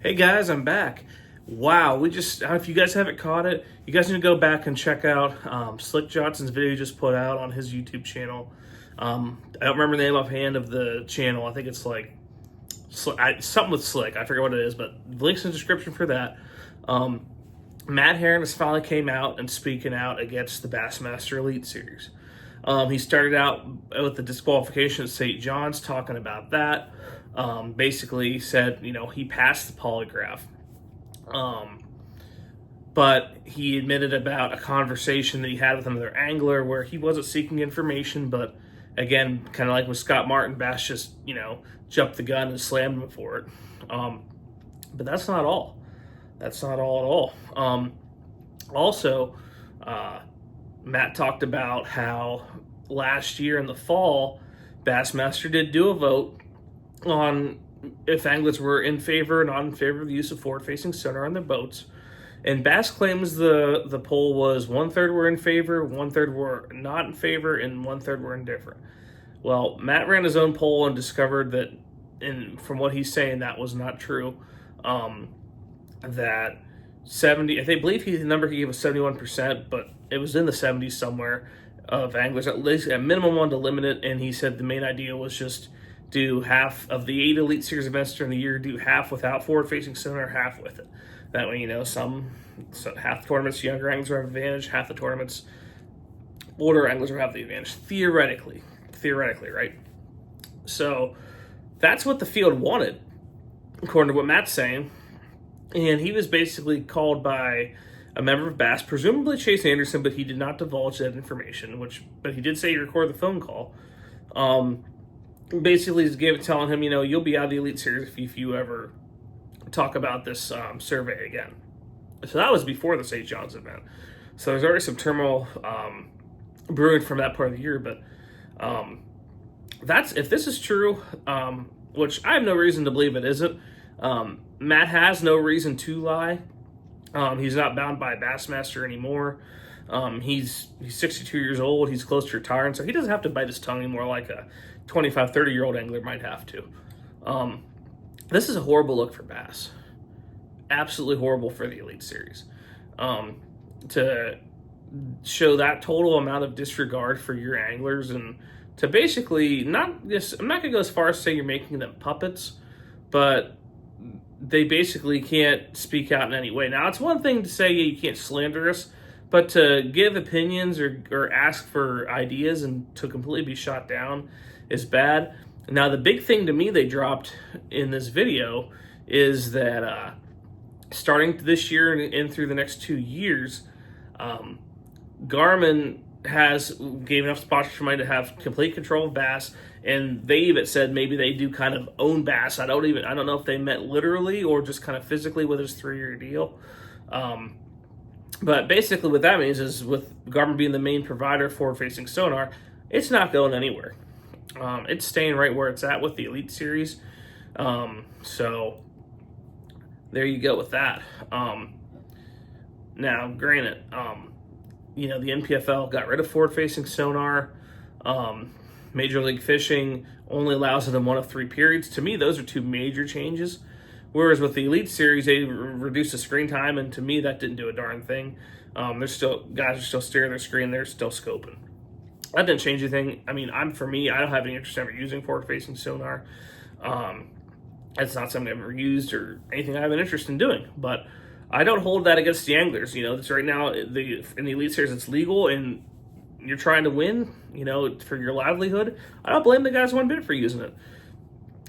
Hey guys, I'm back. Wow, if you guys haven't caught it, you guys need to go back and check out Slick Johnson's video he just put out on his YouTube channel. I don't remember the name offhand of the channel. I think it's like something with Slick. I forget what it is, but the link's in the description for that. Matt Herren has finally came out and speaking out against the Bassmaster Elite Series. He started out with the disqualification at St. John's, talking about that. Basically said, he passed the polygraph. But he admitted about a conversation that he had with another angler where he wasn't seeking information, but again, kind of like with Scott Martin, Bass just, jumped the gun and slammed him for it. But that's not all. That's not all at all. Also, Matt talked about how last year in the fall, Bassmaster did do a vote on if anglers were in favor or not in favor of the use of forward-facing sonar on their boats. And Bass claims the poll was 1/3 were in favor, 1/3 were not in favor, and 1/3 were indifferent. Well, Matt ran his own poll and discovered that, and from what he's saying, that was not true. That 70, I believe the number he gave was 71%, but it was in the 70s somewhere of anglers, at least at minimum wanted to limit it. And he said the main idea was just do half of the 8 Elite Series events during the year, do half without forward-facing sonar, half with it. That way, half the tournaments younger anglers have advantage, half the tournaments older anglers will have the advantage. Theoretically, right? So that's what the field wanted, according to what Matt's saying. And he was basically called by a member of Bass, presumably Chase Anderson, but he did not divulge that information. But he did say he recorded the phone call. Basically, he's telling him, you'll be out of the Elite Series if you ever talk about this survey again. So that was before the St. John's event. So there's already some turmoil brewing from that part of the year. But if this is true, which I have no reason to believe it isn't. Matt has no reason to lie. He's not bound by Bassmaster anymore. He's 62 years old. He's close to retiring, so he doesn't have to bite his tongue anymore like a 25, 30-year-old angler might have to. This is a horrible look for Bass. Absolutely horrible for the Elite Series. To show that total amount of disregard for your anglers, and to basically I'm not going to go as far as to say you're making them puppets, but they basically can't speak out in any way. Now, it's one thing to say you can't slander us, but to give opinions or ask for ideas and to completely be shot down is bad. Now, the big thing to me they dropped in this video is that starting this year and through the next 2 years, Garmin gave enough sponsorship money to have complete control of Bass, and they even said maybe they do kind of own Bass. I don't know if they meant literally or just kind of physically with this 3-year deal. But basically what that means is, with Garmin being the main provider forward-facing sonar, it's not going anywhere. It's staying right where it's at with the Elite Series. So there you go with that. Now, granted, the NPFL got rid of forward-facing sonar. Major League Fishing only allows it in one of 3 periods. To me, those are 2 major changes. Whereas with the Elite Series, they reduced the screen time, and to me, that didn't do a darn thing. Guys are still staring at their screen, they're still scoping. That didn't change anything. I don't have any interest in ever using forward-facing sonar. It's not something I've ever used or anything I have an interest in doing, but I don't hold that against the anglers. It's right now in the Elite Series, it's legal, and you're trying to win, for your livelihood. I don't blame the guys one bit for using it.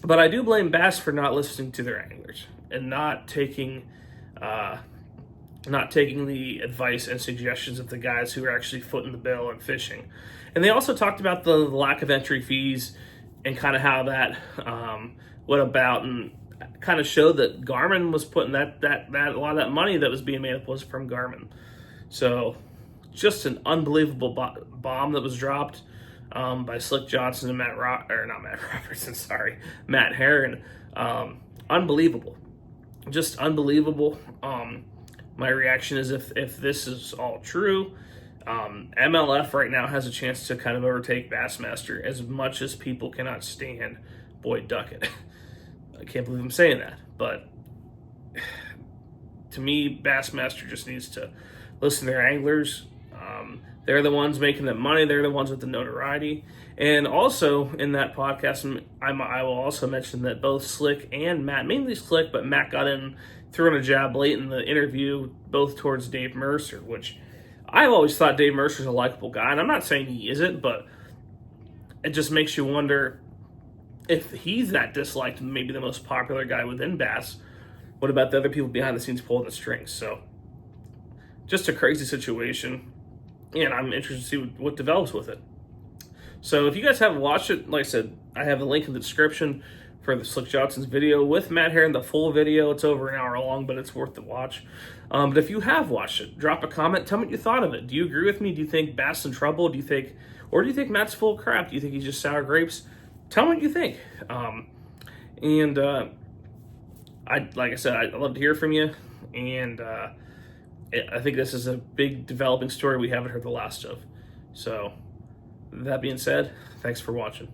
But I do blame Bass for not listening to their anglers and not taking the advice and suggestions of the guys who are actually footing the bill and fishing. And they also talked about the lack of entry fees and kind of how that went about, and kind of showed that Garmin was putting that a lot of that money that was being made up was from Garmin. So just an unbelievable bomb that was dropped by Slick Johnson and Matt Herren. Unbelievable. Just unbelievable. My reaction is, if this is all true, MLF right now has a chance to kind of overtake Bassmaster, as much as people cannot stand Boyd Duckett. I can't believe I'm saying that, but to me, Bassmaster just needs to listen to their anglers. They're the ones making the money. They're the ones with the notoriety. And also in that podcast, I will also mention that both Slick and Matt, mainly Slick, but Matt got in, threw in a jab late in the interview, both towards Dave Mercer, which I've always thought Dave Mercer's a likable guy. And I'm not saying he isn't, but it just makes you wonder if he's that disliked and maybe the most popular guy within Bass. What about the other people behind the scenes pulling the strings? So just a crazy situation. And I'm interested to see what develops with it. So if you guys haven't watched it, like I said, I have a link in the description for the Slick Johnson's video with Matt Herren, the full video. It's over an hour long, but it's worth the watch. But if you have watched it, drop a comment. Tell me what you thought of it. Do you agree with me? Do you think Bass in trouble? Do you think Matt's full of crap? Do you think he's just sour grapes? Tell me what you think. Like I said, I'd love to hear from you. And I think this is a big developing story we haven't heard the last of. So, that being said, thanks for watching.